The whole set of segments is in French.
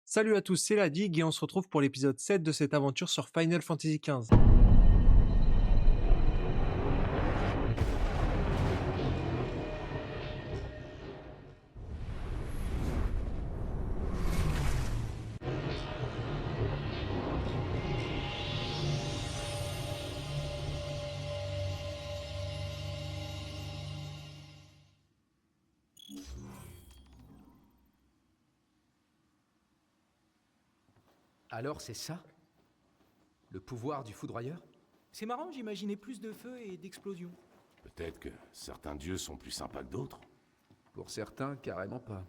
Salut à tous, c'est la Digue et on se retrouve pour l'épisode 7 de cette aventure sur Final Fantasy XV. Alors c'est ça? Le pouvoir du foudroyeur? C'est marrant, j'imaginais plus de feu et d'explosions. Peut-être que certains dieux sont plus sympas que d'autres. Pour certains, carrément pas.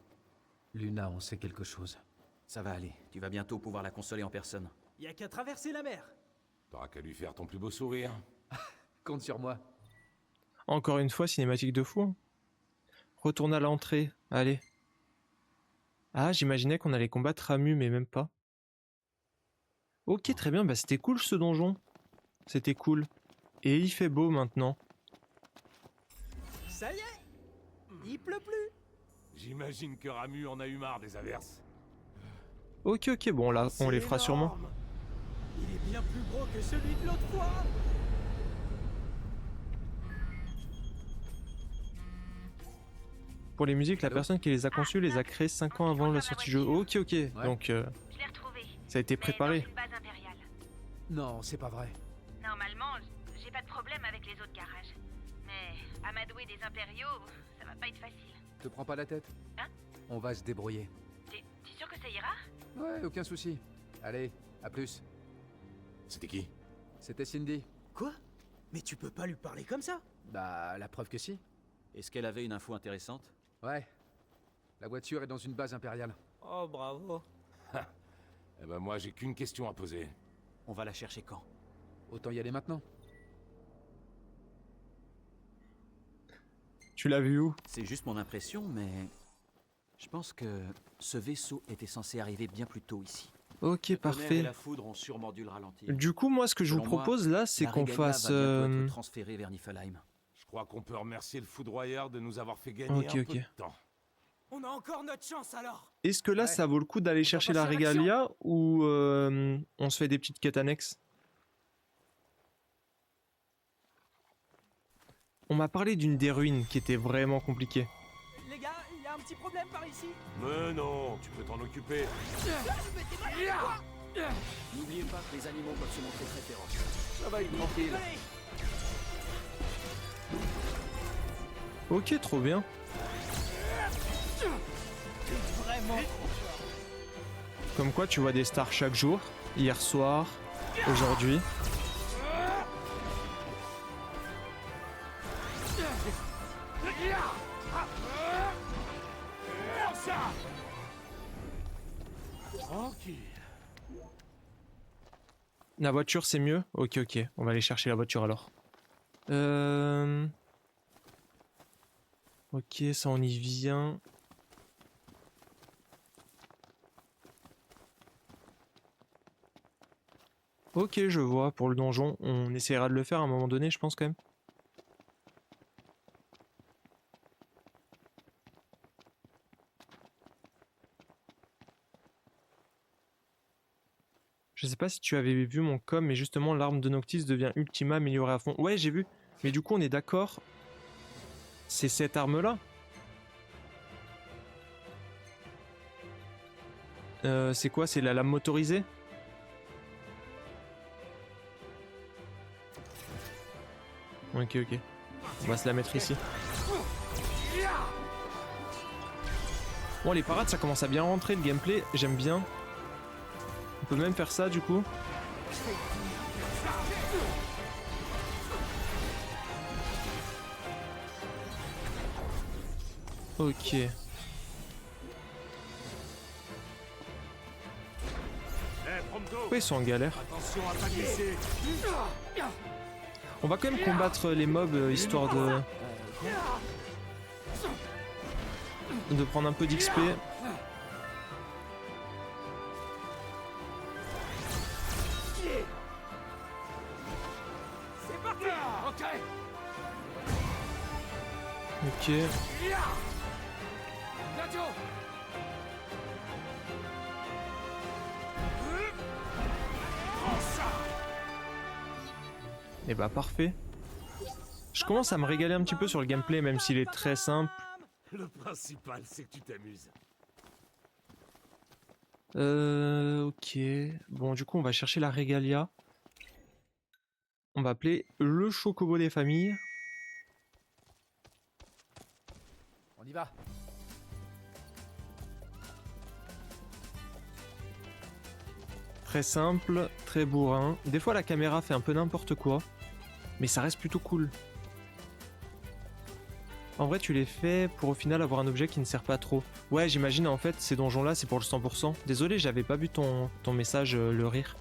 Luna, on sait quelque chose. Ça va aller, tu vas bientôt pouvoir la consoler en personne. Y a qu'à traverser la mer. T'auras qu'à lui faire ton plus beau sourire. Compte sur moi. Encore une fois, cinématique de fou. Retourne à l'entrée, allez. Ah, j'imaginais qu'on allait combattre Ramu, mais même pas. Ok, très bien, bah c'était cool ce donjon. C'était cool. Et il fait beau maintenant. Ça y est, il pleut plus. J'imagine que Ramu en a eu marre des averses. Ok, bon là, on les fera sûrement. Il est bien plus gros que celui de l'autre fois. Pour les musiques, la Allô personne qui les a conçues les a créées 5 ans avant la sortie du jeu. Ok, donc Je l'ai retrouvé. ça a été Mais préparé. dans une base impériale. Non, c'est pas vrai. Normalement, j'ai pas de problème avec les autres garages. Mais amadouer des impériaux, ça va pas être facile. Te prends pas la tête. Hein? On va se débrouiller. T'es sûr que ça ira? Ouais, aucun souci. Allez, à plus. C'était qui? C'était Cindy. Quoi? Mais tu peux pas lui parler comme ça. Bah, la preuve que si. Est-ce qu'elle avait une info intéressante? Ouais. La voiture est dans une base impériale. Oh, bravo. Eh ben moi j'ai qu'une question à poser. On va la chercher quand? Autant y aller maintenant. Tu l'as vu où? C'est juste mon impression, mais... Je pense que ce vaisseau était censé arriver bien plus tôt ici. Ok, Le tonnerre et parfait. la foudre ont sûrement dû le ralentir. Du coup, moi, ce que je vous Selon moi, propose là, c'est la qu'on Regalia fasse... va bientôt être transférée vers Niflheim. Je crois qu'on peut remercier le foudroyeur de nous avoir fait gagner Ok, un ok. peu de temps. On a encore notre chance alors. Est-ce que là, Ouais. ça vaut le coup d'aller chercher la passer à l'action. Regalia ou on se fait des petites quêtes annexes? On m'a parlé d'une des ruines qui était vraiment compliquée. Les gars, il y a un petit problème par ici. Mais non, tu peux t'en occuper. N'oubliez pas que les animaux peuvent se montrer très féroces. Ça va être tranquille. Allez, Ok, trop bien. vraiment. Comme quoi, tu vois des stars chaque jour. Hier soir, aujourd'hui. Tranquille. La voiture, c'est mieux? Ok, on va aller chercher la voiture alors. Ok, ça on y vient. Ok, je vois, pour le donjon, on essaiera de le faire à un moment donné, je pense quand même. Je sais pas si tu avais vu mon com, mais justement l'arme de Noctis devient Ultima améliorée à fond. Ouais, j'ai vu, mais du coup on est d'accord. C'est cette arme-là? C'est quoi? C'est la lame motorisée? Ok. On va se la mettre ici. Bon, les parades, ça commence à bien rentrer, le gameplay, j'aime bien. On peut même faire ça, du coup. Ok. Eh, Prompto, Pourquoi ils sont en galère? attention à pas glisser. On va quand même combattre les mobs, histoire de prendre un peu d'XP. C'est parti. Ok. Ok. Bientôt. Et bah parfait. Je commence à me régaler un petit peu sur le gameplay, même s'il est très simple. Le principal, c'est que tu t'amuses. Ok. Bon, du coup, on va chercher la régalia. On va appeler le chocobo des familles. On y va. Très simple, très bourrin. Des fois, la caméra fait un peu n'importe quoi, mais ça reste plutôt cool. En vrai, tu les fais pour au final avoir un objet qui ne sert pas trop. Ouais, j'imagine en fait, ces donjons-là, c'est pour le 100%. Désolé, j'avais pas vu ton message, le rire.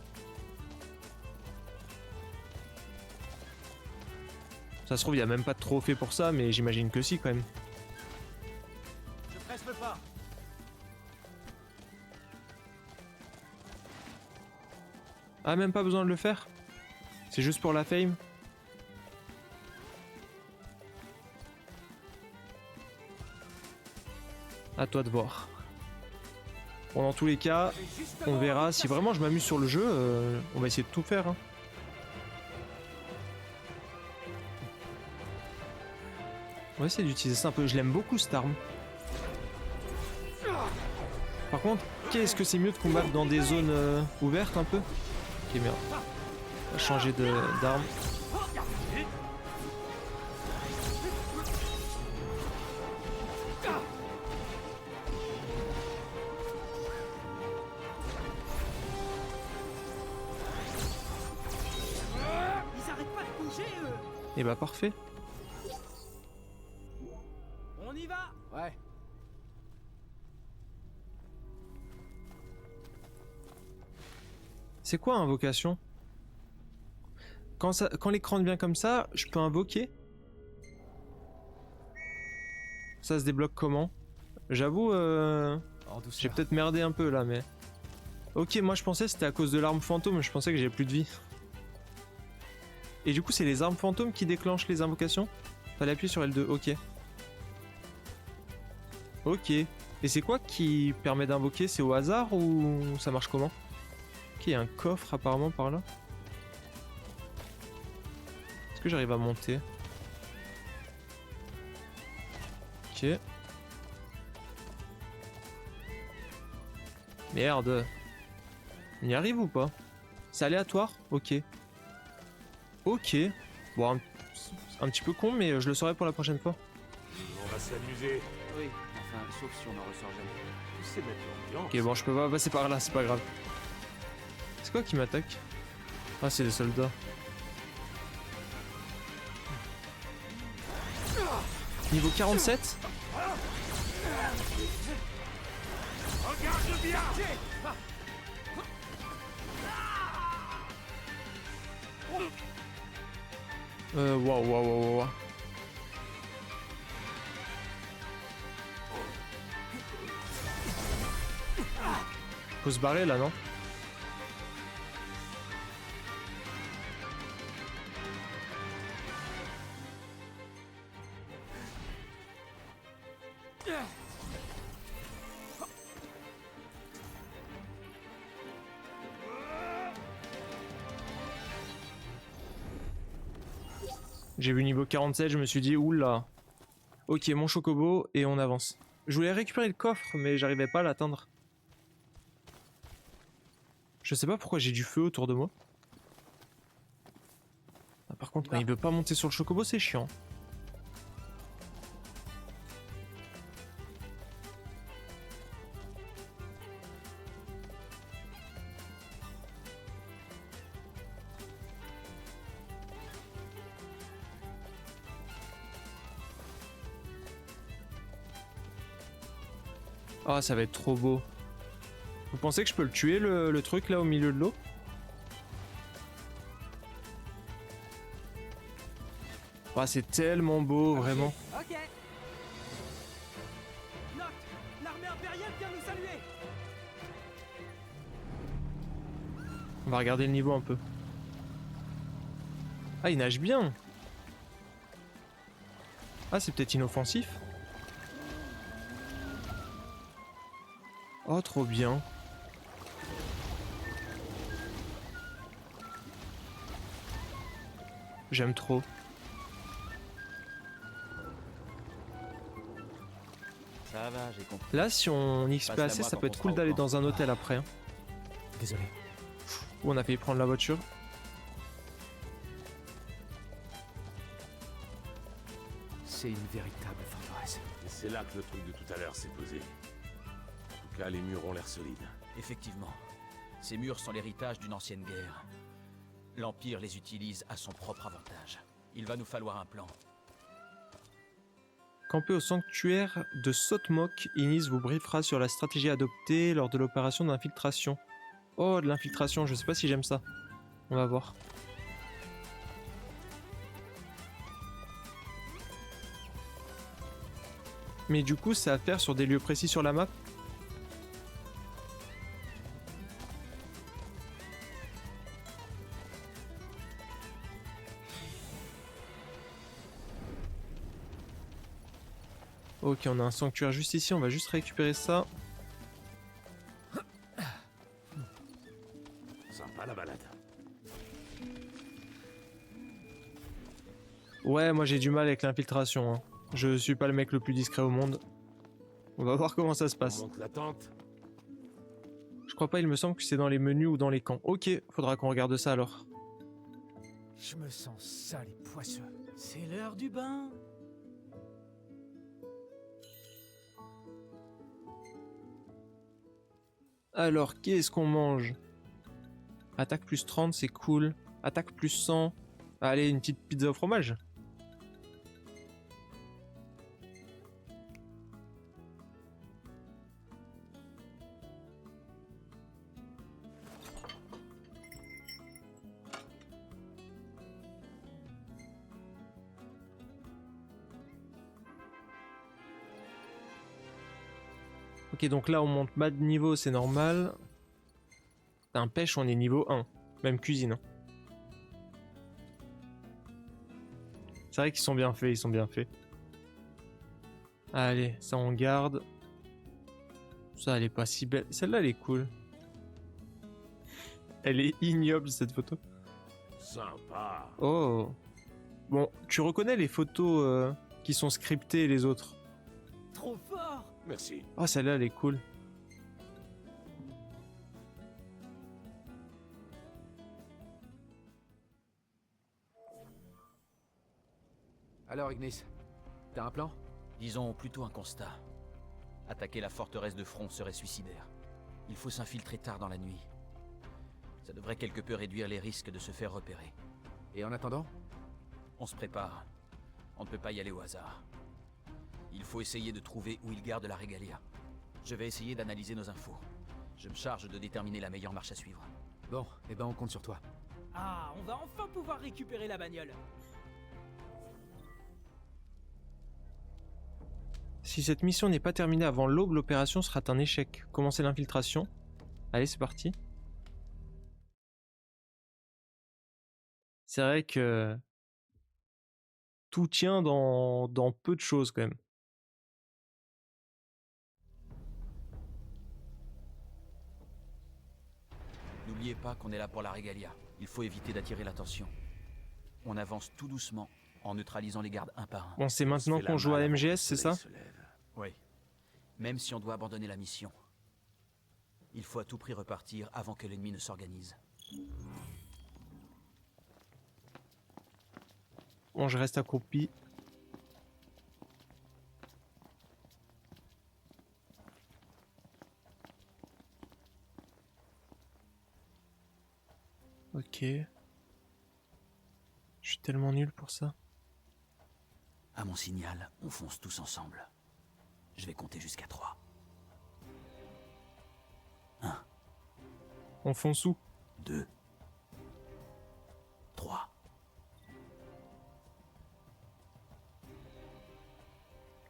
Ça se trouve, il y a même pas de trophée pour ça, mais j'imagine que si quand même. Je presse le pas. Ah, même pas besoin de le faire? C'est juste pour la fame? À toi de voir. Bon, dans tous les cas, on verra. Si vraiment je m'amuse sur le jeu, on va essayer de tout faire. Hein. On va essayer d'utiliser ça un peu. Je l'aime beaucoup cette arme. Par contre, qu'est-ce que c'est mieux de combattre dans des zones ouvertes un peu? Ok, merde. On va changer d'arme. Ils arrêtent pas de bouger, eux. Et bah parfait. On y va. Ouais. C'est quoi invocation? Quand l'écran devient comme ça, je peux invoquer? Ça se débloque comment? J'avoue, En j'ai douceur. peut-être merdé un peu là, mais... Ok, moi je pensais que c'était à cause de l'arme fantôme, je pensais que j'ai plus de vie. Et du coup, c'est les armes fantômes qui déclenchent les invocations? Fallait appuyer sur L2, ok. Ok. Et c'est quoi qui permet d'invoquer? C'est au hasard ou ça marche comment? Ok, il y a un coffre apparemment par là. Est-ce que j'arrive à monter? Ok. Merde. On y arrive ou pas? C'est aléatoire? Ok. Ok. Bon, un petit peu con, mais je le saurai pour la prochaine fois. On va s'amuser. Oui, enfin, sauf si on en ressort jamais. C'est mettre l'ambiance. Ok, bon, je peux pas passer par là, c'est pas grave. C'est quoi qui m'attaque? Ah, c'est des soldats. Niveau 47? Regarde bien. Waouh. Faut se barrer là, non? J'ai vu niveau 47, je me suis dit, oula. Ok, mon chocobo, et on avance. Je voulais récupérer le coffre, mais j'arrivais pas à l'atteindre. Je sais pas pourquoi j'ai du feu autour de moi. Ah, par contre, quand il veut pas monter sur le chocobo, c'est chiant. Ah, ça va être trop beau. Vous pensez que je peux le tuer, le truc là au milieu de l'eau? Ah, c'est tellement beau, vraiment. Ok. Noct, l'armée impériale vient nous saluer. On va regarder le niveau un peu. Ah, il nage bien. Ah, c'est peut-être inoffensif. Oh, trop bien. J'aime trop. Ça va, j'ai compris. Là, si on XP Passe-la assez, moi ça quand peut on être sera cool au d'aller camp. dans un hôtel après. Hein. Désolé. Ouh, on a failli prendre la voiture. C'est une véritable forteresse. Et c'est là que le truc de tout à l'heure s'est posé. En tout cas, les murs ont l'air solides. Effectivement. Ces murs sont l'héritage d'une ancienne guerre. L'Empire les utilise à son propre avantage. Il va nous falloir un plan. Camper au sanctuaire de Sotmok, Inis vous briefera sur la stratégie adoptée lors de l'opération d'infiltration. Oh, de l'infiltration, je sais pas si j'aime ça. On va voir. Mais du coup, c'est à faire sur des lieux précis sur la map. Ok, on a un sanctuaire juste ici, on va juste récupérer ça. Sympa la balade. Ouais, moi j'ai du mal avec l'infiltration. Hein. Je suis pas le mec le plus discret au monde. On va voir comment ça se On passe. monte la tente. Je crois pas, il me semble que c'est dans les menus ou dans les camps. Ok, faudra qu'on regarde ça alors. Je me sens sale et poisseux. C'est l'heure du bain. Alors, qu'est-ce qu'on mange? Attaque plus 30, c'est cool. Attaque plus 100. Allez, une petite pizza au fromage. Ok, donc là on monte bas de niveau, c'est normal. Un pêche, on est niveau 1. Même cuisine. Hein. C'est vrai qu'ils sont bien faits, ils sont bien faits. Allez, ça on garde. Ça, elle est pas si belle. Celle-là, elle est cool. Elle est ignoble, cette photo. Sympa. Oh. Bon, tu reconnais les photos qui sont scriptées et les autres? Trop fort. Merci. Oh, celle-là, elle est cool. Alors, Ignis, t'as un plan? Disons plutôt un constat. Attaquer la forteresse de front serait suicidaire. Il faut s'infiltrer tard dans la nuit. Ça devrait quelque peu réduire les risques de se faire repérer. Et en attendant? On se prépare. On ne peut pas y aller au hasard. Il faut essayer de trouver où ils gardent la régalia. Je vais essayer d'analyser nos infos. Je me charge de déterminer la meilleure marche à suivre. Bon, eh ben on compte sur toi. Ah, on va enfin pouvoir récupérer la bagnole. Si cette mission n'est pas terminée avant l'aube, l'opération sera un échec. Commencez l'infiltration. Allez, c'est parti. C'est vrai que tout tient dans peu de choses quand même. N'oubliez pas qu'on est là pour la régalia. Il faut éviter d'attirer l'attention. On avance tout doucement, en neutralisant les gardes un par un. Bon, c'est maintenant qu'on joue à MGS, c'est ça? Oui. Même si on doit abandonner la mission. Il faut à tout prix repartir avant que l'ennemi ne s'organise. Bon, je reste accroupi. Ok. Je suis tellement nul pour ça. À mon signal, on fonce tous ensemble. Je vais compter jusqu'à 3. On fonce où? 2. 3.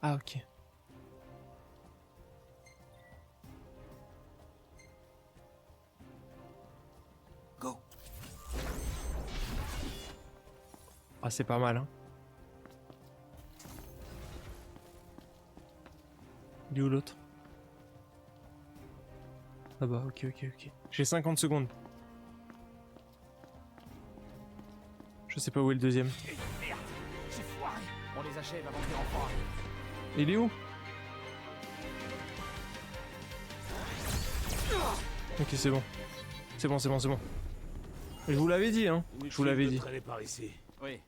Ah, ok. Go! Ah, c'est pas mal, hein. Il est où l'autre? Ah bah, ok. J'ai 50 secondes. Je Je sais pas où est le deuxième. Merde, j'ai foiré. On les achève avant que les renforts arrivent. Il est où? Ok, c'est bon. C'est bon, c'est bon, c'est bon. Je vous l'avais dit, hein. Je vous l'avais dit. Traîner par ici. Oui.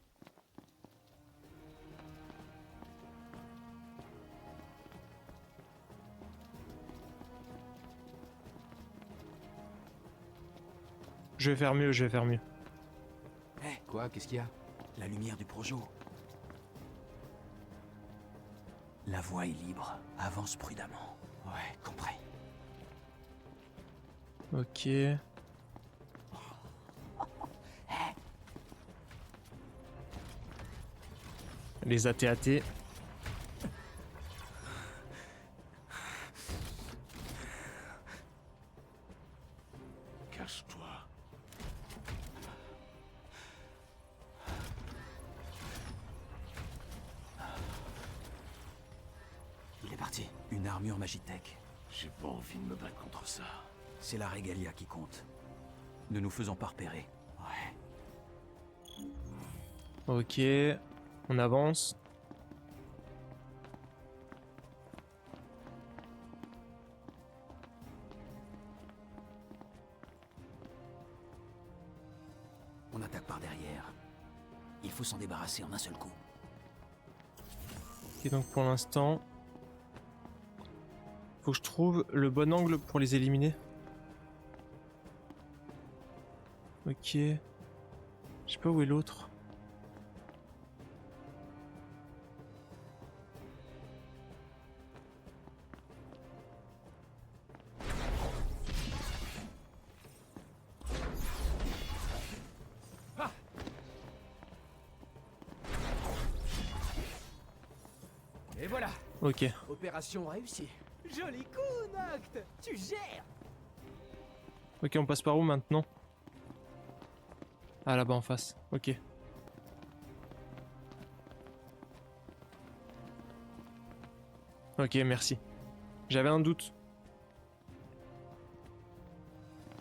Je vais faire mieux, je vais faire mieux. Quoi? Qu'est-ce qu'il y a? La lumière du projo. La voie est libre. Avance prudemment. Ouais, compris. Ok. Les AT-AT. Cache-toi. Il est parti. Une armure Magitech. J'ai pas envie de me battre contre ça. C'est la Regalia qui compte. Ne nous faisons pas repérer. Ouais. Ok. On avance. On attaque par derrière. Il faut s'en débarrasser en un seul coup. Et donc pour l'instant, faut que je trouve le bon angle pour les éliminer. Ok. Je sais pas où est l'autre. Et voilà, Ok. opération réussie. Joli coup, Noct. Tu gères. Ok, on passe par où maintenant? Ah, là-bas en face. Ok. Ok, merci. J'avais un doute.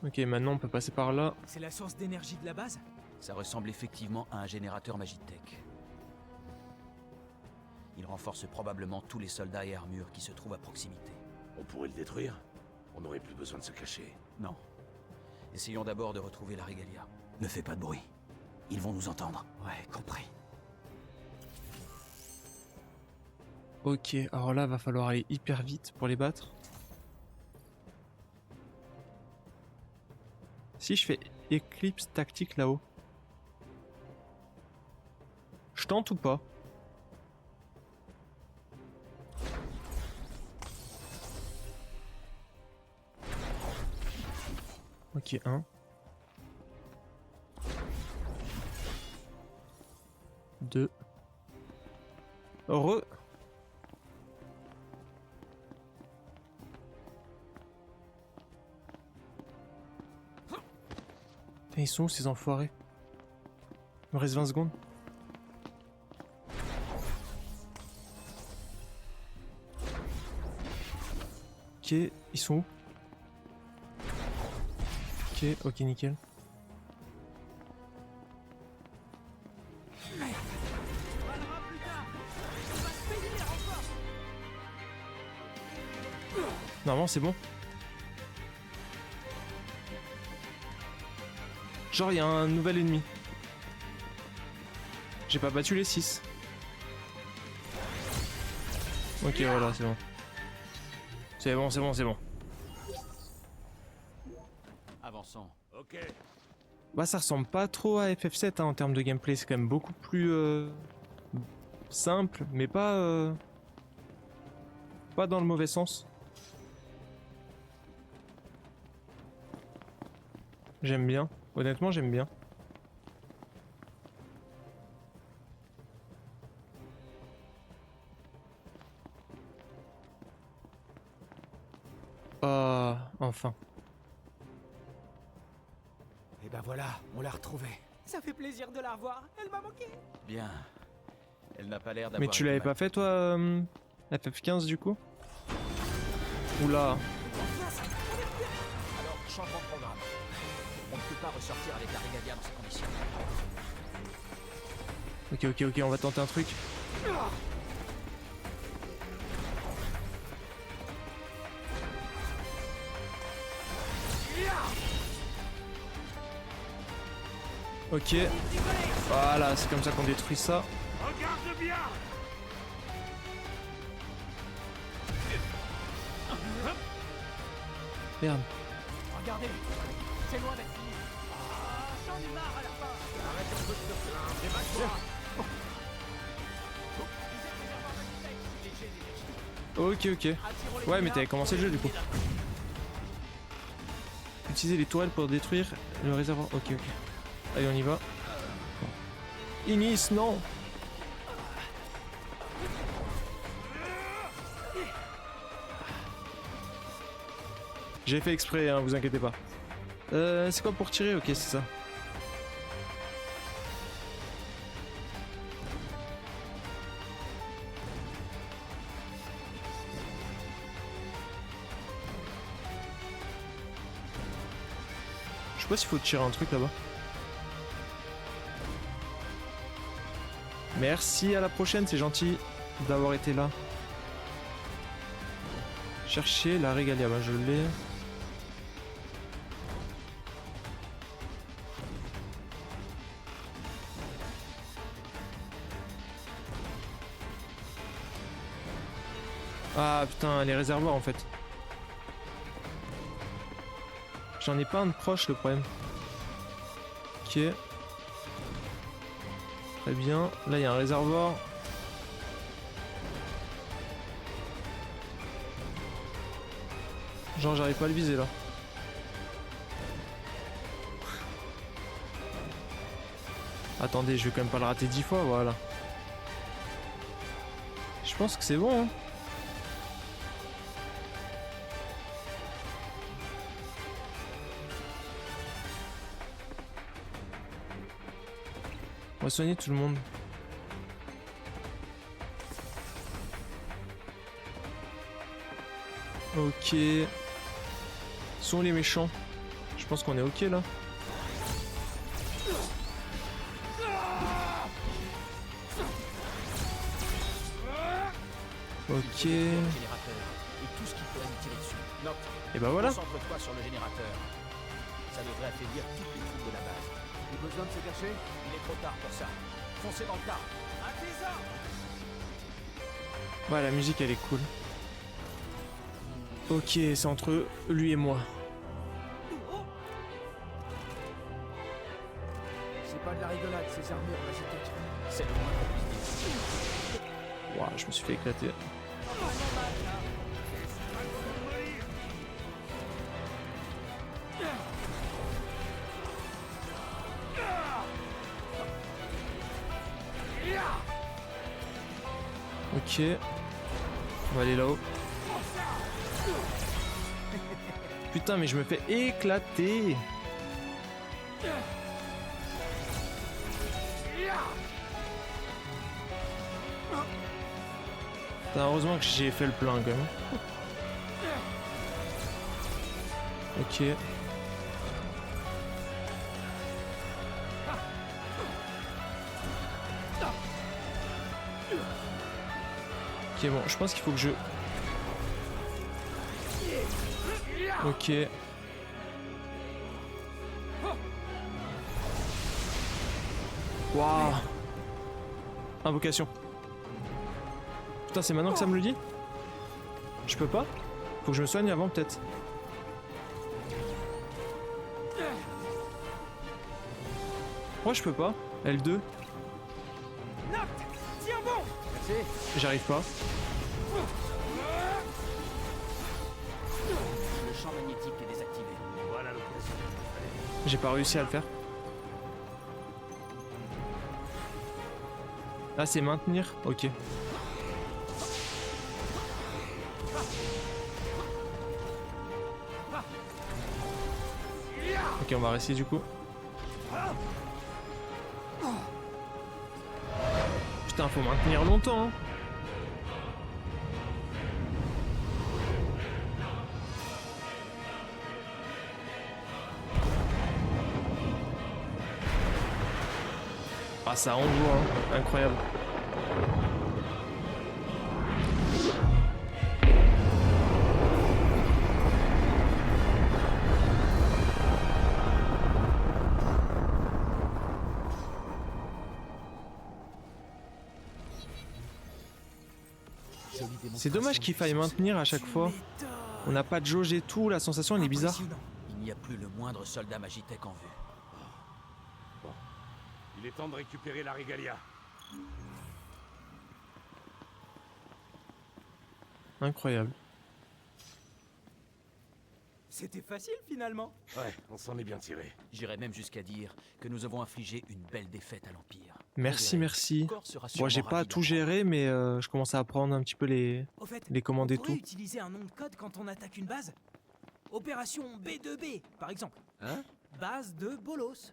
Ok, maintenant on peut passer par là. C'est la source d'énergie de la base? Ça ressemble effectivement à un générateur Magitech. Il renforce probablement tous les soldats et armures qui se trouvent à proximité. On pourrait le détruire. On n'aurait plus besoin de se cacher. Non. Essayons d'abord de retrouver la Regalia. Ne fais pas de bruit. Ils vont nous entendre. Ouais, compris. Ok, alors là, va falloir aller hyper vite pour les battre. Si je fais éclipse tactique là-haut. Je tente ou pas? Ok, 1. 2. Re. Putain, ils sont où ces enfoirés? Il me reste 20 secondes. Ok, ils sont où? Ok, ok, nickel. Normalement, c'est bon. Genre, il y a un nouvel ennemi. J'ai pas battu les 6. Ok, voilà, c'est bon. C'est bon, c'est bon, c'est bon. Avançons. Ok. Bah, ça ressemble pas trop à FF7 hein, en termes de gameplay. C'est quand même beaucoup plus simple, mais pas pas dans le mauvais sens. J'aime bien. Honnêtement, j'aime bien. Enfin. Et ben voilà, on l'a retrouvée. Ça fait plaisir de la revoir, elle m'a manqué. Bien. Elle n'a pas l'air d'avoir... Mais tu été l'avais mal- pas fait toi, FF15 du coup? Oula. Alors, changement de programme. On ne peut pas ressortir avec la Regalia dans ces conditions. Ok, ok, ok, on va tenter un truc. Ok. Voilà, c'est comme ça qu'on détruit ça. Regarde bien. Merde. Regardez, c'est loin d'être fini. Ah, j'en ai marre à la fin. Arrête un peu de te plaindre, j'ai mal toi. Ok, ok. Ouais, mais t'avais commencé le jeu du coup. Utiliser les tourelles pour détruire le réservoir. Ok, ok. Allez, on y va. Inis, non. J'ai fait exprès, hein, vous inquiétez pas. C'est quoi pour tirer? Ok, c'est ça. Je sais pas s'il faut tirer un truc là-bas. Merci, à la prochaine, c'est gentil d'avoir été là. Chercher la régalia, bah je l'ai. Ah putain, les réservoirs en fait. J'en ai pas un de proche le problème. Ok. Très bien. Là il y a un réservoir. Genre j'arrive pas à le viser là. Attendez, je vais quand même pas le rater 10 fois, voilà. Je pense que c'est bon, hein. On va soigner tout le monde. Ok. Sont les méchants. Je pense qu'on est ok là. Ok. Générateur et tout ce qui pourrait nous tirer dessus. Note. Et bah voilà. Concentre-toi sur le générateur. Ça devrait affaiblir toutes les troupes de la base. Plus besoin de se cacher? Il est trop tard pour ça. Foncez dans le tas. Ouais, la musique elle est cool. Ok, c'est entre lui et moi. C'est pas de la rigolade, ces armures magétiques. C'est le moins qu'on puisse dire. Ouah, je me suis fait éclater. Ok. On va aller là-haut. Putain, mais je me fais éclater. Putain, heureusement que j'ai fait le plein quand même. Ok. Ok, bon, je pense qu'il faut que je... Ok. Waouh. Invocation. Putain, c'est maintenant que ça me le dit? Je peux pas? Faut que je me soigne avant, peut-être. Pourquoi je peux pas? L2. Merci. J'arrive pas. Le champ magnétique est désactivé. Voilà l'occasion. J'ai pas réussi à le faire. Là, c'est maintenir. Ok. Ok, on va rester du coup. Putain, faut maintenir longtemps. Hein. Ah, ça envoie, hein. Incroyable. C'est dommage qu'il faille maintenir à chaque fois. On n'a pas de jauge et tout, la sensation elle est bizarre. Il n'y a plus le moindre soldat Magitech en vue. Il est temps de récupérer la Regalia. Incroyable. C'était facile finalement. Ouais, on s'en est bien tiré. J'irais même jusqu'à dire que nous avons infligé une belle défaite à l'Empire. Merci, Vous verrez, merci. Cor sera Bon, sûrement j'ai pas ravi tout d'apprendre. géré, mais je commence à apprendre un petit peu les commandes et on pourrait tout. utiliser un nom de code quand on attaque une base. Opération B2B, par exemple. Hein? Base de Bolos.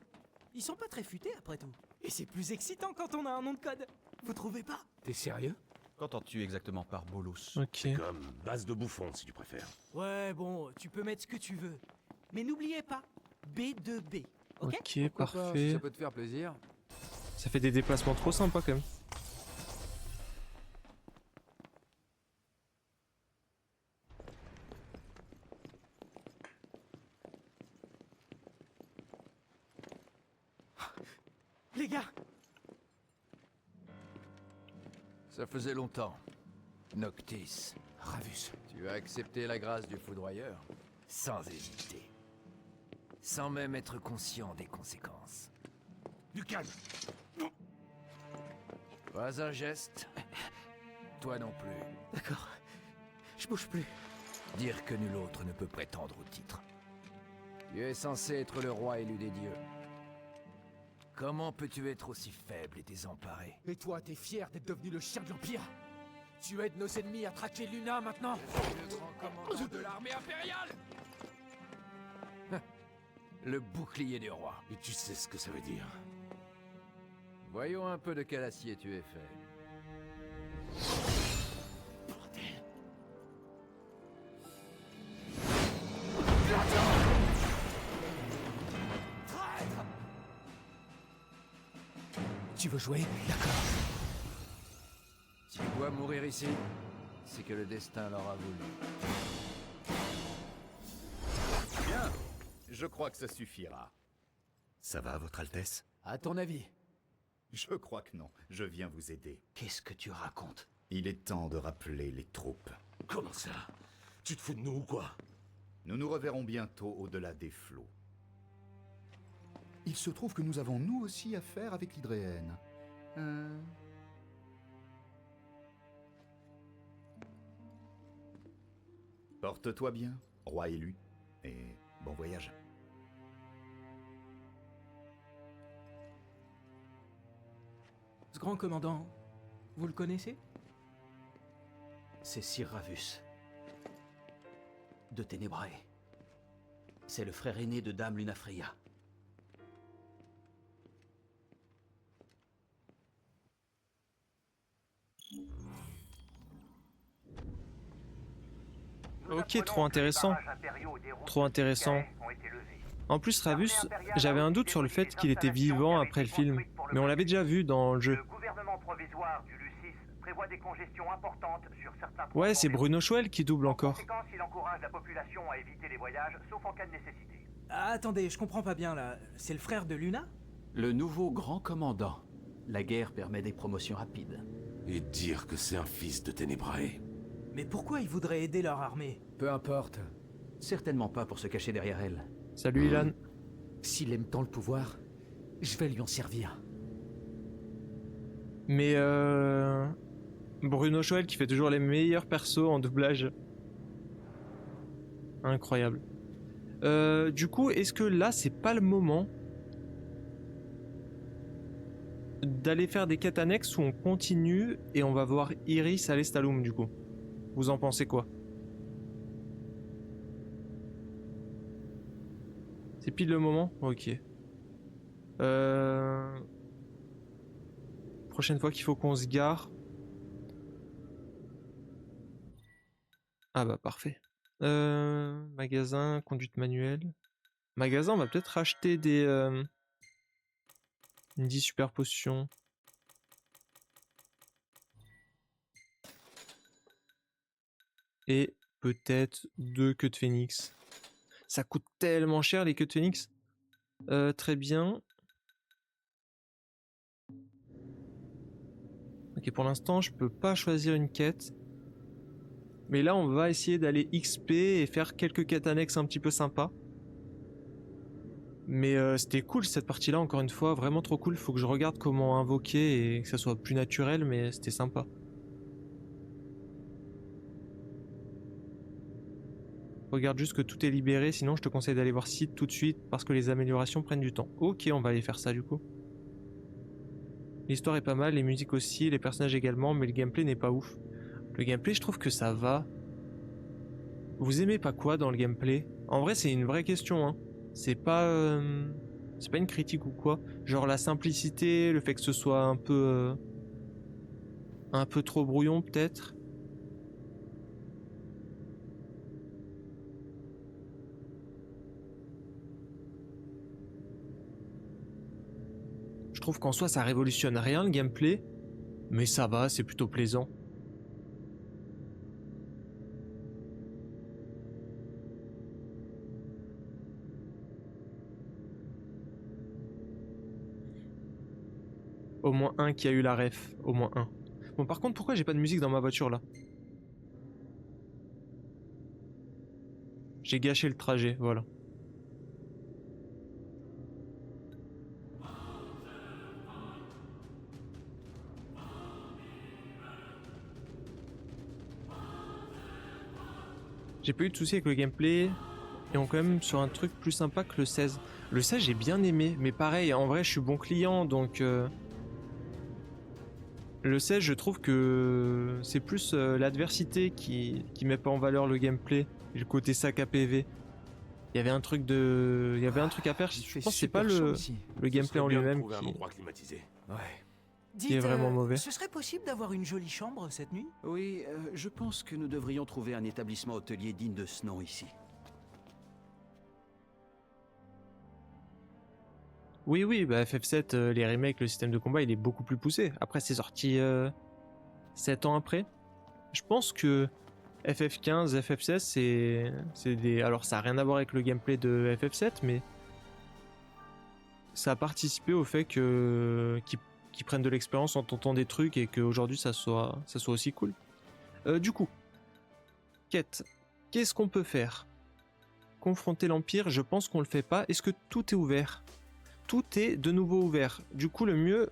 Ils sont pas très futés après tout. Et c'est plus excitant quand on a un nom de code. Vous trouvez pas? T'es sérieux? Qu'entends-tu exactement par bolos? Ok. Comme base de bouffon, si tu préfères. Ouais, bon, tu peux mettre ce que tu veux. Mais n'oubliez pas, B2B. Ok? Ok, Pourquoi pas, si parfait. ça peut te faire plaisir. Ça fait des déplacements trop sympas quand même. Les gars, Ça faisait longtemps. Noctis. Ravus. Tu as accepté la grâce du foudroyeur? Sans hésiter. Sans même être conscient des conséquences. Du calme. Pas un geste. Toi non plus. D'accord. Je bouge plus. Dire que nul autre ne peut prétendre au titre. Tu es censé être le roi élu des dieux. Comment peux-tu être aussi faible et désemparé? Et toi, t'es fier d'être devenu le chien de l'Empire? Tu aides nos ennemis à traquer Luna maintenant? Le grand commandant de l'armée impériale. Le bouclier du roi. Et tu sais ce que ça veut dire. Voyons un peu de quel acier tu es fait. Tu veux jouer? D'accord. Si tu dois mourir ici, c'est que le destin l'aura voulu. Bien, je crois que ça suffira. Ça va, Votre Altesse? À ton avis? Je crois que non, je viens vous aider. Qu'est-ce que tu racontes? Il est temps de rappeler les troupes. Comment ça? Tu te fous de nous ou quoi? Nous nous reverrons bientôt au-delà des flots. Il se trouve que nous avons nous aussi affaire avec l'Hydréenne. Porte-toi bien, roi élu, et bon voyage. Ce grand commandant, vous le connaissez? C'est Sir Ravus. De Ténébrae. C'est le frère aîné de Dame Lunafreya. Ok, trop intéressant. Trop intéressant. En plus, Ravus, j'avais un doute sur le fait qu'il était vivant après le film. Mais on l'avait déjà vu dans le jeu. Le gouvernement provisoire du Lucis prévoit des congestions importantes sur certains Ouais, c'est transports Bruno Choel qui double En encore. conséquence, il encourage la population à éviter les voyages, sauf en cas de nécessité. Ah, attendez, je comprends pas bien là. C'est le frère de Luna? Le nouveau grand commandant. La guerre permet des promotions rapides. Et dire que c'est un fils de Ténébrae. Mais pourquoi ils voudraient aider leur armée? Peu importe. Certainement pas pour se cacher derrière elle. Salut Ilan. S'il aime tant le pouvoir, je vais lui en servir. Mais Bruno Choel qui fait toujours les meilleurs persos en doublage. Incroyable. Du coup, est-ce que là, c'est pas le moment d'aller faire des quêtes annexes où on continue et on va voir Iris à l'Estaloum du coup? Vous en pensez quoi? C'est pile le moment? Ok. Prochaine fois qu'il faut qu'on se gare. Ah bah parfait. Magasin, conduite manuelle. Magasin, on va peut-être acheter des... 10 super potions. Et peut-être 2 queues de phénix. Ça coûte tellement cher les queues de phénix. Très bien. Ok, pour l'instant, je peux pas choisir une quête. Mais là, on va essayer d'aller XP et faire quelques quêtes annexes un petit peu sympas. Mais c'était cool cette partie-là, encore une fois, vraiment trop cool. Faut que je regarde comment invoquer et que ça soit plus naturel, mais c'était sympa. Regarde juste que tout est libéré, sinon je te conseille d'aller voir Sid tout de suite parce que les améliorations prennent du temps. Ok, on va aller faire ça du coup. L'histoire est pas mal, les musiques aussi, les personnages également, mais le gameplay n'est pas ouf. Le gameplay, je trouve que ça va. Vous aimez pas quoi dans le gameplay? En vrai, c'est une vraie question, hein. C'est pas une critique ou quoi. Genre la simplicité, le fait que ce soit un peu trop brouillon peut-être. Je trouve qu'en soi ça révolutionne rien le gameplay, mais ça va, c'est plutôt plaisant. Au moins un qui a eu la ref, au moins un. Bon par contre pourquoi j'ai pas de musique dans ma voiture là? J'ai gâché le trajet, voilà. J'ai pas eu de soucis avec le gameplay, et on est quand même sur un truc plus sympa que le 16. Le 16 j'ai bien aimé, mais pareil, en vrai je suis bon client, donc... Le 16 je trouve que c'est plus l'adversité qui met pas en valeur le gameplay, et le côté sac à PV. Il y avait un truc à faire, je pense que c'est pas le gameplay en lui-même Un endroit climatisé. Ouais. qui est vraiment mauvais. Ce serait possible d'avoir une jolie chambre cette nuit? Oui, je pense que nous devrions trouver un établissement hôtelier digne de ce nom ici. Oui, bah FF7, les remakes, le système de combat, il est beaucoup plus poussé. Après, c'est sorti 7 ans après. Je pense que FF15, FF16, c'est des... Alors, ça a rien à voir avec le gameplay de FF7, mais ça a participé au fait qu'ils prennent de l'expérience en tentant des trucs et qu'aujourd'hui, ça soit aussi cool. Du coup, quête. Qu'est-ce qu'on peut faire? Confronter l'Empire, je pense qu'on le fait pas. Est-ce que tout est ouvert? Tout est de nouveau ouvert. Du coup, le mieux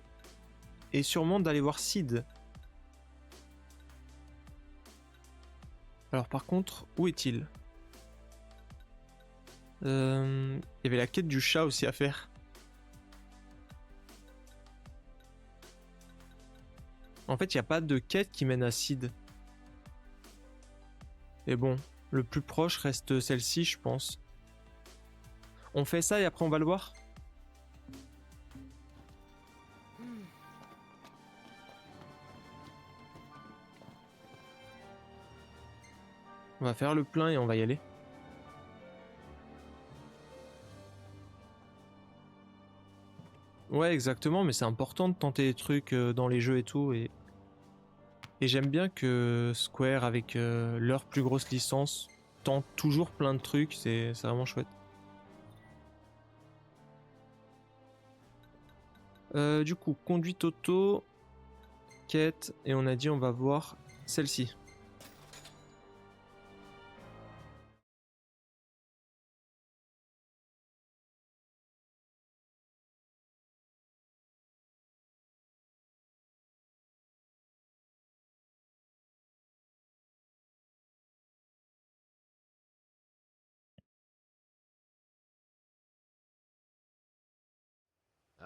est sûrement d'aller voir Sid. Alors par contre, où est-il? Il y avait la quête du chat aussi à faire. En fait, il n'y a pas de quête qui mène à Sid. Et bon, le plus proche reste celle-ci, je pense. On fait ça et après on va le voir? On va faire le plein et on va y aller. Ouais, exactement, mais c'est important de tenter des trucs dans les jeux et tout. Et j'aime bien que Square, avec leur plus grosse licence, tente toujours plein de trucs. C'est vraiment chouette. Du coup, conduite auto, quête, et on a dit on va voir celle-ci.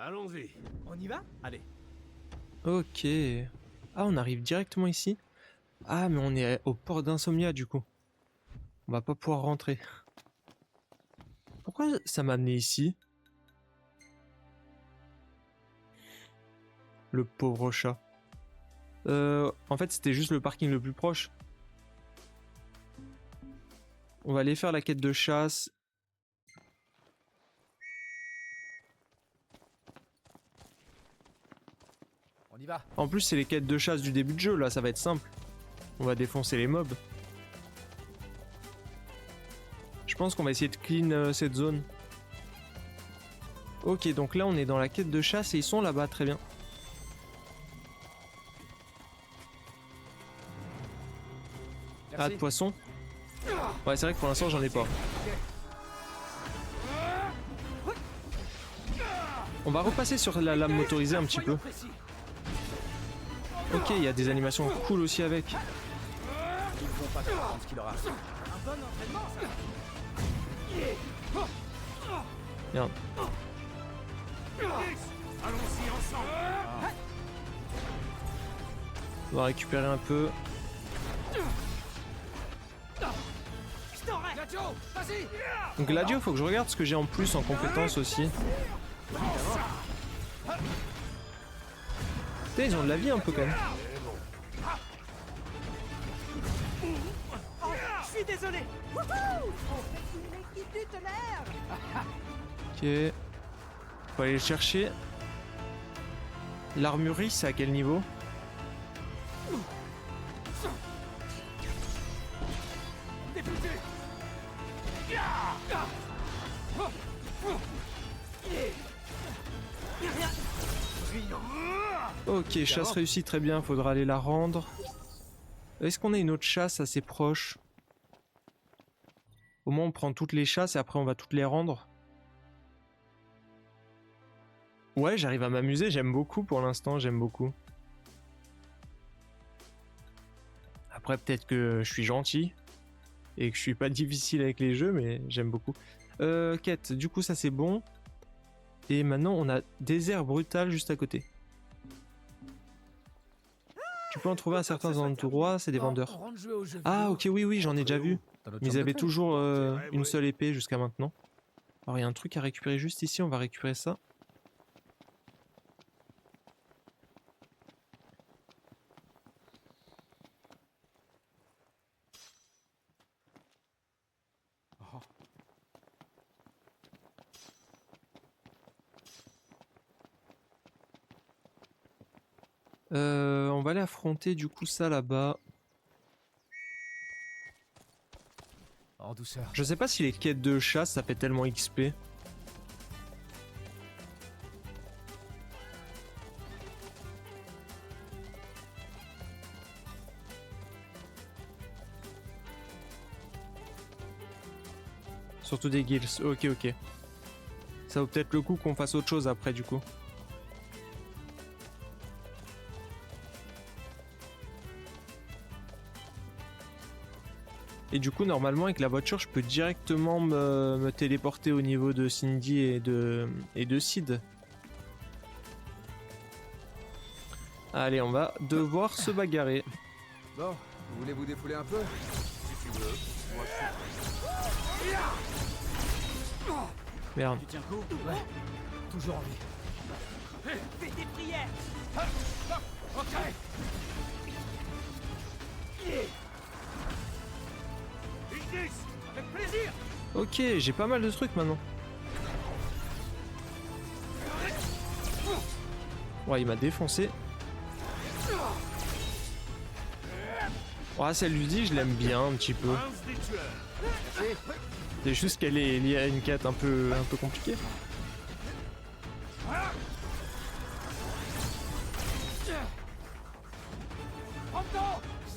Allons-y. On y va? Allez. Ok. Ah, on arrive directement ici. Ah, mais on est au port d'Insomnia du coup. On va pas pouvoir rentrer. Pourquoi ça m'a amené ici? Le pauvre chat. En fait, c'était juste le parking le plus proche. On va aller faire la quête de chasse. On y va. En plus, c'est les quêtes de chasse du début de jeu, là, ça va être simple. On va défoncer les mobs. Je pense qu'on va essayer de clean cette zone. Ok, donc là, on est dans la quête de chasse et ils sont là-bas, très bien. Ah, Merci. de poisson. Ouais, c'est vrai que pour l'instant, j'en ai pas. On va repasser sur la lame motorisée un petit peu. Ok, il y a des animations cool aussi avec. Ils ne vont pas comprendre ce qu'il leur arrive. Un bon entraînement, ça. Regarde. Allons-y ensemble. On va récupérer un peu. Je t'aurai. Gladio, vas-y. Donc Gladio, faut que je regarde ce que j'ai en plus en compétences aussi. Putain, ils ont de la vie un peu quand même. Je suis désolé. Wouhou. On fait une équipe du tonnerre. Ok. Faut aller le chercher. L'armurerie, c'est à quel niveau? Député. Ok, chasse réussie, très bien, faudra aller la rendre. Est-ce qu'on a une autre chasse assez proche? Au moins on prend toutes les chasses et après on va toutes les rendre. Ouais, j'arrive à m'amuser, j'aime beaucoup pour l'instant, j'aime beaucoup. Après peut-être que je suis gentil et que je suis pas difficile avec les jeux, mais j'aime beaucoup. Quête, du coup ça c'est bon. Et maintenant on a désert brutal juste à côté. Tu peux en trouver à certains endroits, c'est des vendeurs. Ah ok, oui oui, j'en ai déjà vu. Mais ils avaient toujours une seule épée jusqu'à maintenant. Alors il y a un truc à récupérer juste ici, on va récupérer ça. On va aller affronter du coup ça là-bas. En douceur. Je sais pas si les quêtes de chasse ça fait tellement XP. Surtout des guilds. Ok, ok. Ça vaut peut-être le coup qu'on fasse autre chose après du coup. Et du coup, normalement, avec la voiture, je peux directement me téléporter au niveau de Cindy et de Sid. Allez, on va devoir se bagarrer. Bon, vous voulez vous défouler un peu? Merde. Tu tiens le coup? Ouais. Toujours en vie. Fais tes prières. Ok. Avec plaisir. Ok, j'ai pas mal de trucs maintenant. Ouais, il m'a défoncé. Ouais, celle lui dit, je l'aime bien un petit peu. C'est juste qu'elle est liée à une quête un peu compliquée.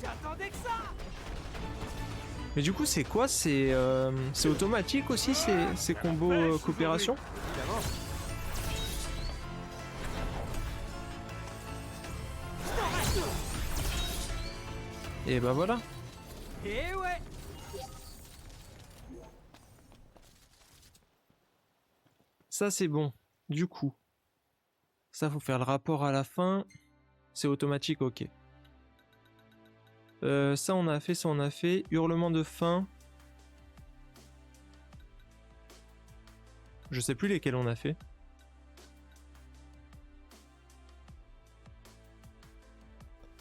J'attendais que ça. Mais du coup, c'est quoi? C'est automatique aussi ces combos coopération? Et bah voilà. Et ouais. Ça c'est bon. Du coup, ça faut faire le rapport à la fin. C'est automatique, ok. Ça on a fait, ça on a fait. Hurlement de faim. Je sais plus lesquels on a fait.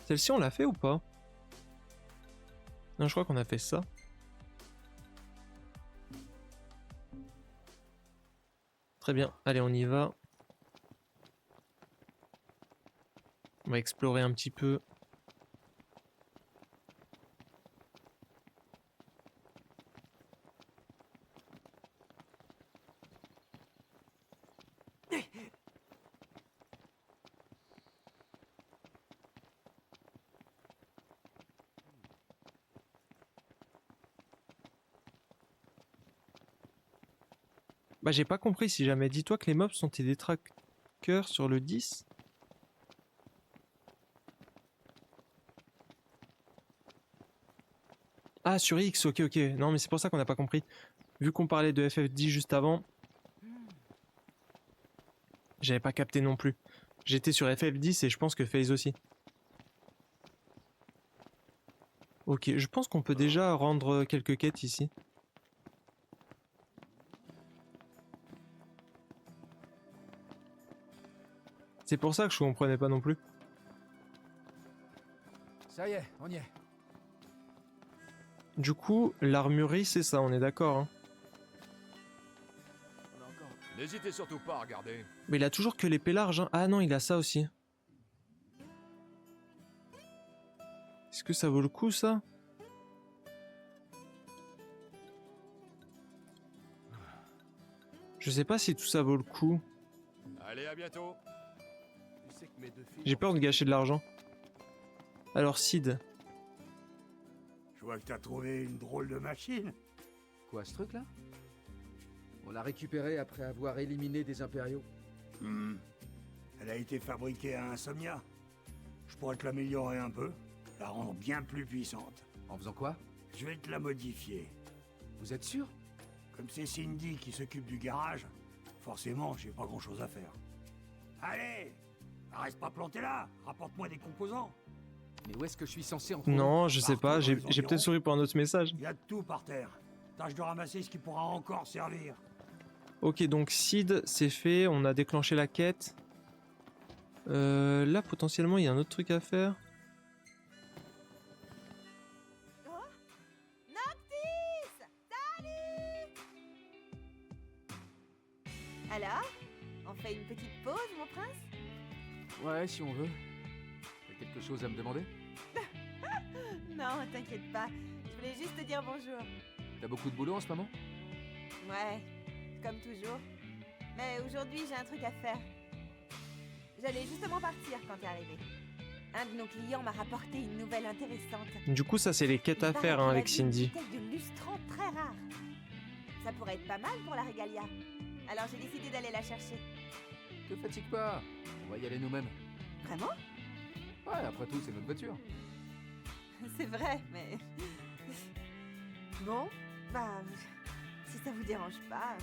Celle-ci on l'a fait ou pas? Non, je crois qu'on a fait ça. Très bien, allez on y va. On va explorer un petit peu. Bah j'ai pas compris si jamais. Dis-toi que les mobs sont tes détraqueurs sur le 10. Ah sur X, ok ok. Non mais c'est pour ça qu'on n'a pas compris. Vu qu'on parlait de FF10 juste avant. J'avais pas capté non plus. J'étais sur FF10 et je pense que FaZe aussi. Ok, je pense qu'on peut déjà rendre quelques quêtes ici. C'est pour ça que je comprenais pas non plus. Ça y est, on y est. Du coup, l'armurerie c'est ça, on est d'accord. Hein. N'hésitez surtout pas à regarder. Mais il a toujours que l'épée large. Hein. Ah non, il a ça aussi. Est-ce que ça vaut le coup ça? Je sais pas si tout ça vaut le coup. Allez, à bientôt. J'ai peur de gâcher de l'argent. Alors Sid. Je vois que t'as trouvé une drôle de machine. Quoi, ce truc-là? On l'a récupéré après avoir éliminé des impériaux. Elle a été fabriquée à Insomnia. Je pourrais te l'améliorer un peu, la rendre bien plus puissante. En faisant quoi? Je vais te la modifier. Vous êtes sûr? Comme c'est Cindy qui s'occupe du garage, forcément, j'ai pas grand-chose à faire. Allez! Reste pas planté là! Rapporte-moi des composants! Mais où est-ce que je suis censé en trouver? Non, je sais Partout pas, dans j'ai les peut-être environs. souri pour un autre message. Il y a de tout par terre. Tâche de ramasser ce qui pourra encore servir. Ok, donc Sid, c'est fait, on a déclenché la quête. Là, potentiellement, il y a un autre truc à faire. Noctis! Salut! Alors? On fait une petite pause, mon prince? Ouais, si on veut. T'as quelque chose à me demander? Non, t'inquiète pas. Je voulais juste te dire bonjour. T'as beaucoup de boulot en ce moment? Ouais, comme toujours. Mais aujourd'hui, j'ai un truc à faire. J'allais justement partir quand t'es arrivé. Un de nos clients m'a rapporté une nouvelle intéressante. Du coup, ça, c'est les quêtes à Il faire paraît hein, qu'il a avec vu une Cindy. bouteille de lustran très rare. Ça pourrait être pas mal pour la Regalia. Alors j'ai décidé d'aller la chercher. Te fatigue pas. On va y aller nous-mêmes. Vraiment? Ouais, après tout, c'est notre voiture. C'est vrai, mais... Bon, bah... Si ça vous dérange pas...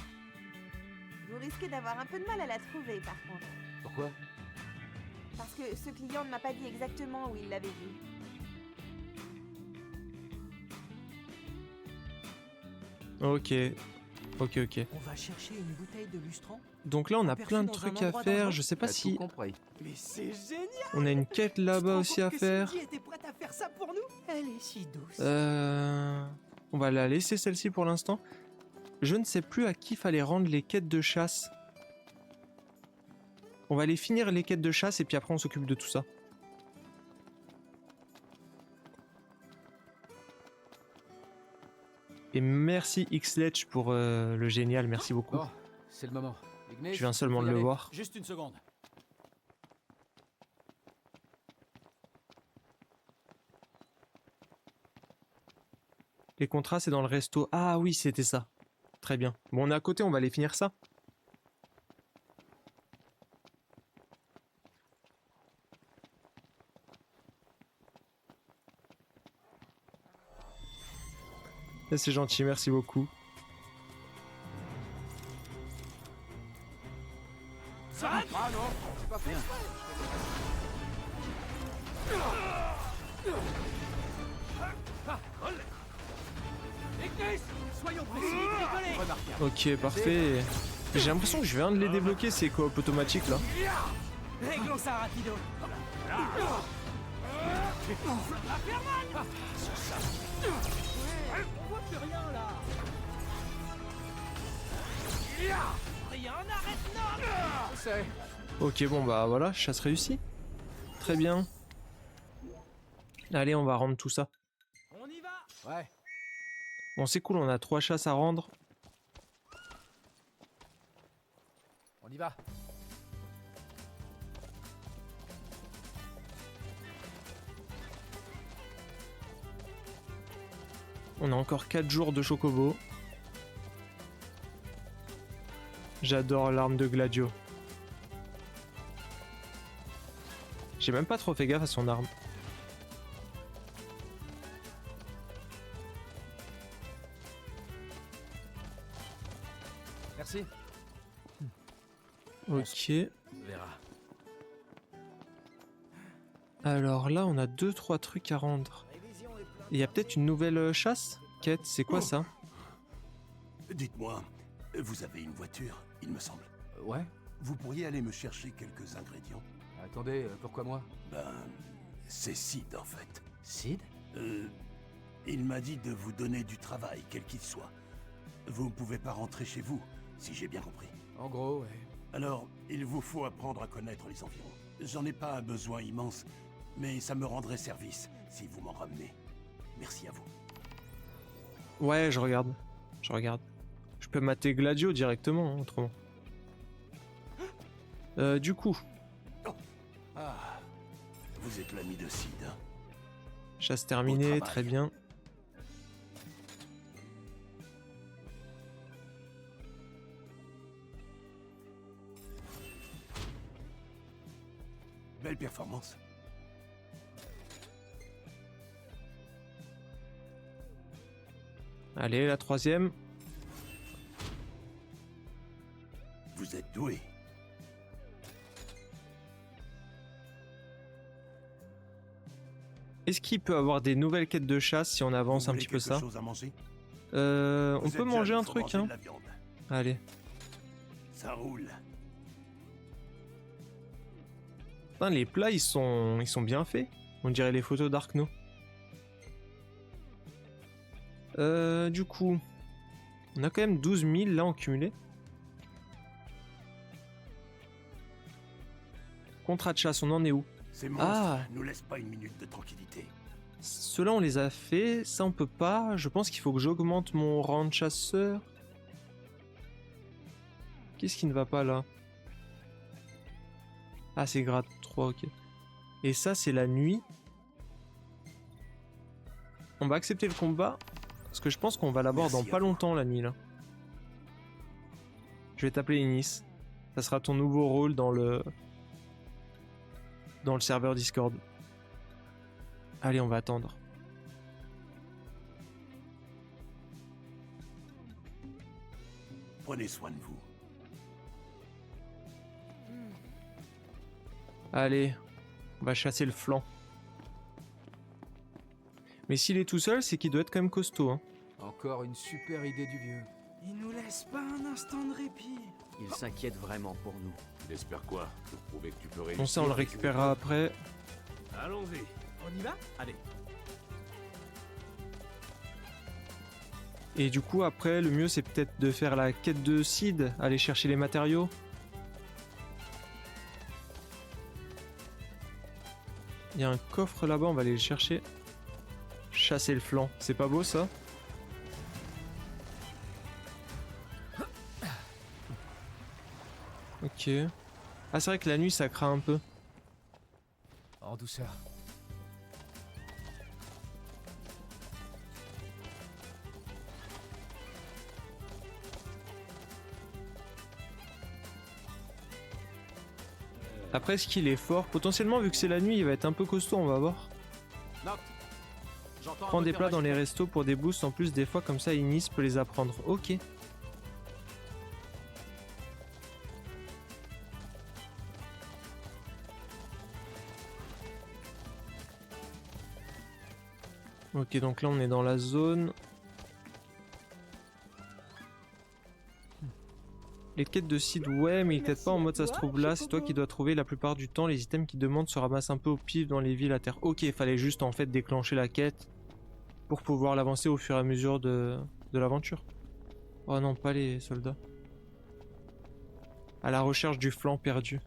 Vous risquez d'avoir un peu de mal à la trouver, par contre. Pourquoi? Parce que ce client ne m'a pas dit exactement où il l'avait vue. Ok. Ok, ok. On va chercher une bouteille de lustran. Donc là, on a Aperçu plein de dans un trucs à endroit faire. dangereux. Je sais pas T'as tout si... compris. Mais c'est génial! On a une quête là-bas aussi à faire. Cindy était prête à faire ça pour nous? Elle est si douce. On va la laisser celle-ci pour l'instant. Je ne sais plus à qui fallait rendre les quêtes de chasse. On va aller finir les quêtes de chasse et puis après on s'occupe de tout ça. Et merci Xletch pour le génial, merci beaucoup. Bon, c'est le moment. Ignis, Je viens seulement faut de y le aller. voir. Juste une seconde. Les contrats c'est dans le resto. Ah oui, c'était ça. Très bien. Bon, on est à côté, on va aller finir ça. C'est gentil, merci beaucoup. Ça va pas, non? C'est pas fait. Ignis! Soyons précis, rigolez! Remarquable. Ok, parfait. J'ai l'impression que je viens de les débloquer ces coop automatiques là. Réglons ça rapido. On voit plus rien, là! Rien n'arrête, non! C'est... Ok, bon bah voilà, chasse réussie. très bien. Allez, on va rendre tout ça. On y va. Ouais. Bon, c'est cool, on a 3 chasses à rendre. On y va. On a encore 4 jours de chocobo. J'adore l'arme de Gladio. J'ai même pas trop fait gaffe à son arme. Merci. Ok. Verra. Alors là, on a 2-3 trucs à rendre. Il y a peut-être une nouvelle chasse? Quête, c'est quoi ça? Dites-moi, vous avez une voiture, il me semble. Ouais. Vous pourriez aller me chercher quelques ingrédients? Attendez, pourquoi moi? Ben, c'est Sid en fait. Sid? Il m'a dit de vous donner du travail, quel qu'il soit. Vous ne pouvez pas rentrer chez vous, si j'ai bien compris. En gros, ouais. Alors, il vous faut apprendre à connaître les environs. J'en ai pas un besoin immense, mais ça me rendrait service si vous m'en ramenez. Merci à vous. Ouais, je regarde. Je regarde. Je peux mater Gladio directement, hein, autrement. Du coup, Ah, vous êtes l'ami de Sid, hein? chasse terminée, travail. très bien. Belle performance. Allez, la 3e. Vous êtes doué. Est-ce qu'il peut avoir des nouvelles quêtes de chasse si on avance Vous un voulez petit peu quelque ça? chose à manger? On Vous peut êtes manger jeune, un faut truc, manger hein? de la viande. Allez. Ça roule. Putain, les plats, ils sont bien faits. On dirait les photos d'Arkno. Du coup, on a quand même 12 000 là en cumulé. Contrat de chasse, on en est où? Ces monstres Ah, nous laissent pas une minute de tranquillité. ceux-là on les a fait, ça on peut pas. Je pense qu'il faut que j'augmente mon rang de chasseur. Qu'est-ce qui ne va pas là? Ah, c'est grade 3, ok. Et ça, c'est la nuit. On va accepter le combat. Parce que je pense qu'on va l'avoir dans Merci à pas vous. longtemps la nuit là. Je vais t'appeler Inis. Ça sera ton nouveau rôle dans le serveur Discord. Allez, on va attendre. Prenez soin de vous. Allez, on va chasser le flanc. Mais s'il est tout seul, c'est qu'il doit être quand même costaud, hein. Encore une super idée du vieux. Il nous laisse pas un instant de répit. Il s'inquiète vraiment pour nous. Il espère quoi? Pour prouver que tu peux réussir. Bon, ça on le récupérera après. Allons-y. On y va? Allez. Et du coup, après, le mieux c'est peut-être de faire la quête de Sid, aller chercher les matériaux. Il y a un coffre là-bas, on va aller le chercher. Chasser le flanc, c'est pas beau ça? Ok. Ah, c'est vrai que la nuit ça craint un peu. En douceur. Après, est-ce qu'il est fort? Potentiellement, vu que c'est la nuit, il va être un peu costaud, on va voir. Noct. J'entends un Prends des moteur plats dans les magique. restos pour des boosts en plus, des fois comme ça, Inis peut les apprendre. Ok. Ok, donc là on est dans la zone. Les quêtes de Sid, ouais, mais il t'aide pas en mode ça se trouve là, c'est toi qui dois trouver la plupart du temps. Les items qui demandent se ramassent un peu au pif dans les villes à terre. Ok, il fallait juste en fait déclencher la quête pour pouvoir l'avancer au fur et à mesure de l'aventure. Oh non, pas les soldats. À la recherche du flanc perdu.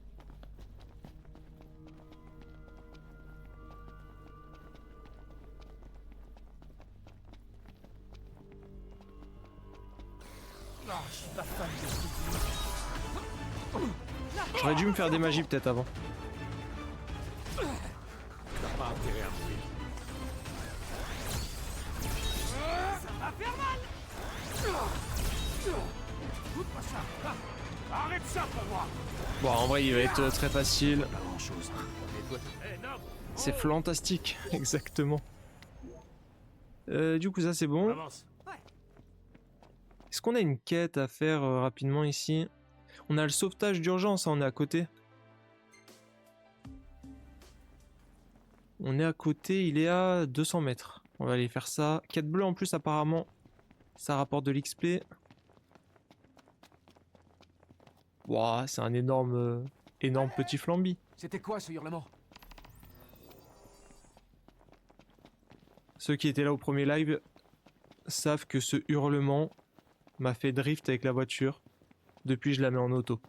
J'aurais dû me faire des magies peut-être avant. T'as pas intérêt à mourir. Ça va faire mal. Coupe pas ça. Ah, arrête ça pour moi. Bon, en vrai, il va être très facile. Pas grand chose. C'est fantastique, exactement. Du coup, ça c'est bon. Avance. Est-ce qu'on a une quête à faire rapidement ici? On a le sauvetage d'urgence, hein, on est à côté. On est à côté, il est à 200 mètres. On va aller faire ça. Quête bleue en plus, apparemment, ça rapporte de l'XP. Ouah, c'est un énorme petit flambi. C'était quoi ce hurlement? Ceux qui étaient là au premier live savent que ce hurlement m'a fait drift avec la voiture. Depuis, je la mets en auto.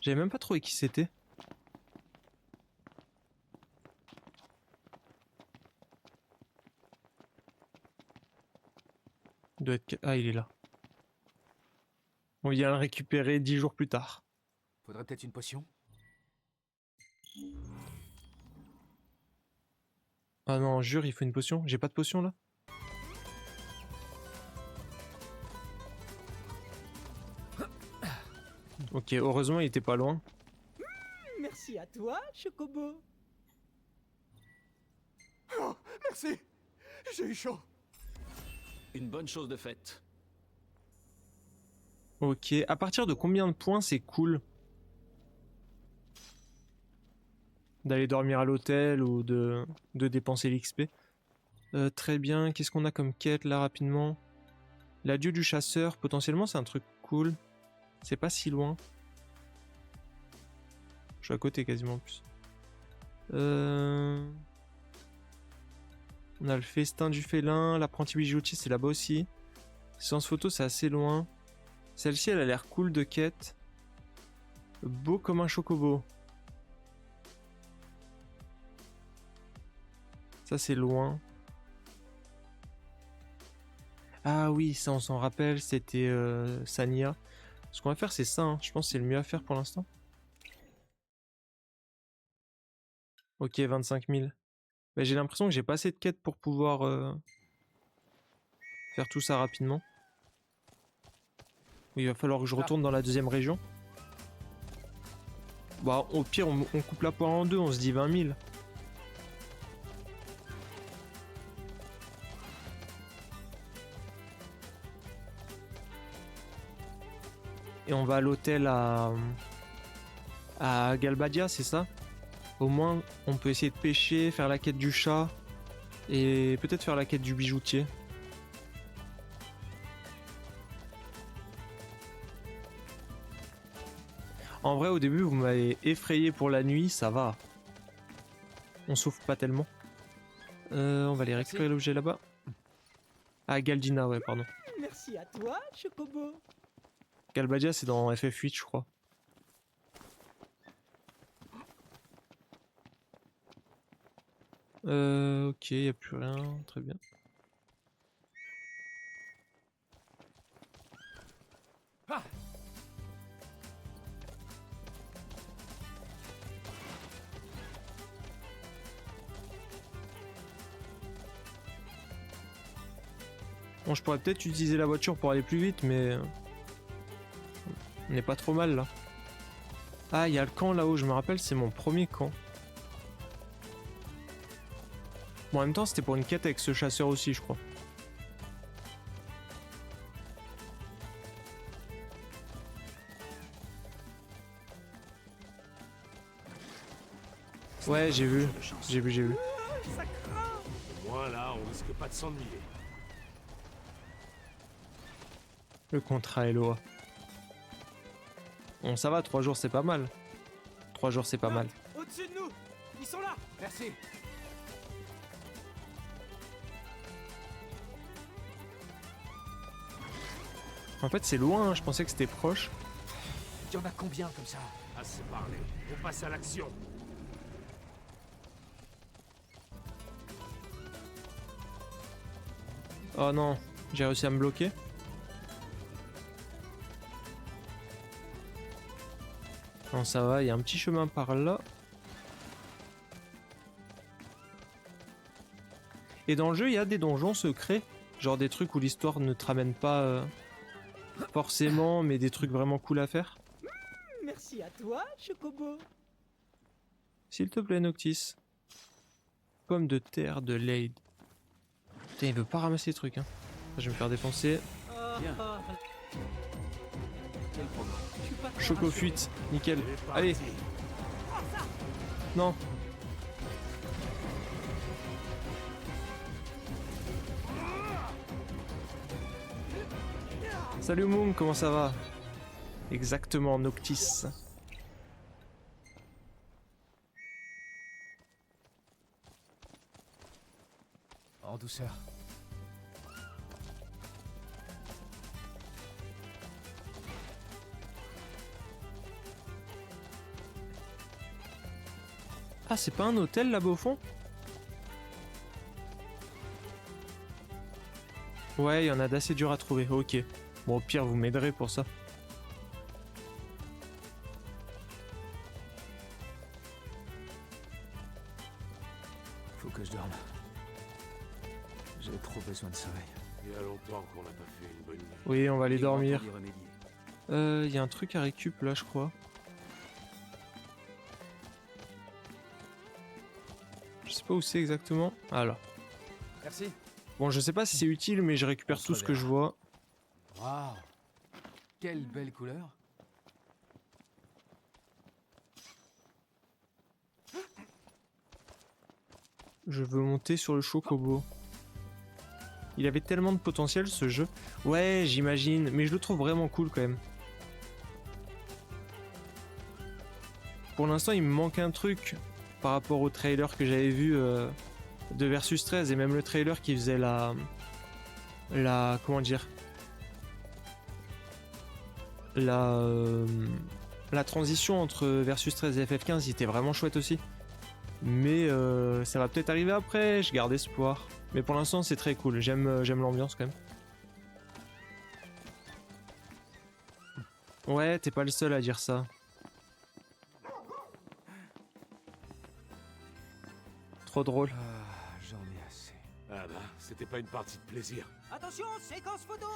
J'avais même pas trouvé qui c'était. Il doit être... Ah, il est là. On vient le récupérer 10 jours plus tard. Faudrait peut-être une potion? Ah non, jure, il faut une potion. J'ai pas de potion là. Ok, heureusement il était pas loin. Merci à toi, Chocobo. Oh, merci. J'ai eu chaud. Une bonne chose de faite. Ok, à partir de combien de points c'est cool d'aller dormir à l'hôtel ou de dépenser l'XP? Très bien, qu'est-ce qu'on a comme quête là rapidement? L'adieu du chasseur, potentiellement c'est un truc cool. C'est pas si loin. Je suis à côté quasiment en plus. On a le festin du félin, l'apprenti bijoutier c'est là-bas aussi. Séance photo c'est assez loin. Celle-ci elle a l'air cool de quête. Beau comme un chocobo. Ça c'est loin. Ah oui, ça on s'en rappelle, c'était Sania. Ce qu'on va faire c'est ça, hein. Je pense que c'est le mieux à faire pour l'instant. Ok, 25 000. Mais j'ai l'impression que j'ai pas assez de quêtes pour pouvoir faire tout ça rapidement. Oui, il va falloir que je retourne dans la deuxième région. Bah au pire on coupe la poire en deux, on se dit 20 000. Et on va à l'hôtel à Galbadia, c'est ça? Au moins, on peut essayer de pêcher, faire la quête du chat et peut-être faire la quête du bijoutier. En vrai, au début, vous m'avez effrayé pour la nuit, ça va. On souffre pas tellement. On va aller récupérer l'objet là-bas. Ah, Galdina, ouais, pardon. Merci à toi, Chocobo. Galbadia, c'est dans FF8, je crois. Ok, y a plus rien, très bien. Bon, je pourrais peut-être utiliser la voiture pour aller plus vite, mais on n'est pas trop mal là. Ah, il y a le camp là-haut, je me rappelle, c'est mon premier camp. Bon, en même temps, c'était pour une quête avec ce chasseur aussi, je crois. Ouais, j'ai vu. J'ai vu. Au moins là, on risque pas de s'ennuyer. Le contrat Eloa. Bon, ça va, 3 jours c'est pas mal. 3 jours c'est pas mal. Au-dessus de nous. Ils sont là. Merci. En fait, c'est loin, hein. Je pensais que c'était proche. Il y en a combien comme ça? Assez parlé. On passe à l'action. Oh non, j'ai réussi à me bloquer. Non, ça va, il y a un petit chemin par là. Et dans le jeu, il y a des donjons secrets. Genre des trucs où l'histoire ne te ramène pas forcément, mais des trucs vraiment cool à faire. Merci à toi, Chocobo. S'il te plaît, Noctis. Pomme de terre de Lade. Putain, il veut pas ramasser les trucs, hein. Je vais me faire défoncer. Bien. Quel programme? Choco fuite, nickel. Allez. Non. Salut Moon, comment ça va? Exactement, Noctis. En douceur. Ah, c'est pas un hôtel là-bas au fond? Ouais, il y en a d'assez dur à trouver, ok. Bon, au pire, vous m'aiderez pour ça. Faut que je dorme. J'ai trop besoin de sommeil. Il y a longtemps qu'on n'a pas fait une bonne nuit. Oui, on va aller Il est grand temps dormir. d'y remédier. Il y a un truc à récup là, je crois. Je sais pas où c'est exactement. Ah là. Merci. Bon, je sais pas si c'est utile, mais je récupère On se tout ce que je reverra. vois. Waouh. Quelle belle couleur. Je veux monter sur le chocobo. Il avait tellement de potentiel ce jeu. Ouais, j'imagine, mais je le trouve vraiment cool quand même. Pour l'instant, il me manque un truc par rapport au trailer que j'avais vu de Versus 13 et même le trailer qui faisait la comment dire, la transition entre Versus 13 et FF15, il était vraiment chouette aussi. Mais ça va peut-être arriver après, je garde espoir. Mais pour l'instant, c'est très cool, j'aime l'ambiance quand même. Ouais, t'es pas le seul à dire ça. Trop drôle. J'en ai assez. Ah bah, c'était pas une partie de plaisir. Attention, séquence photo.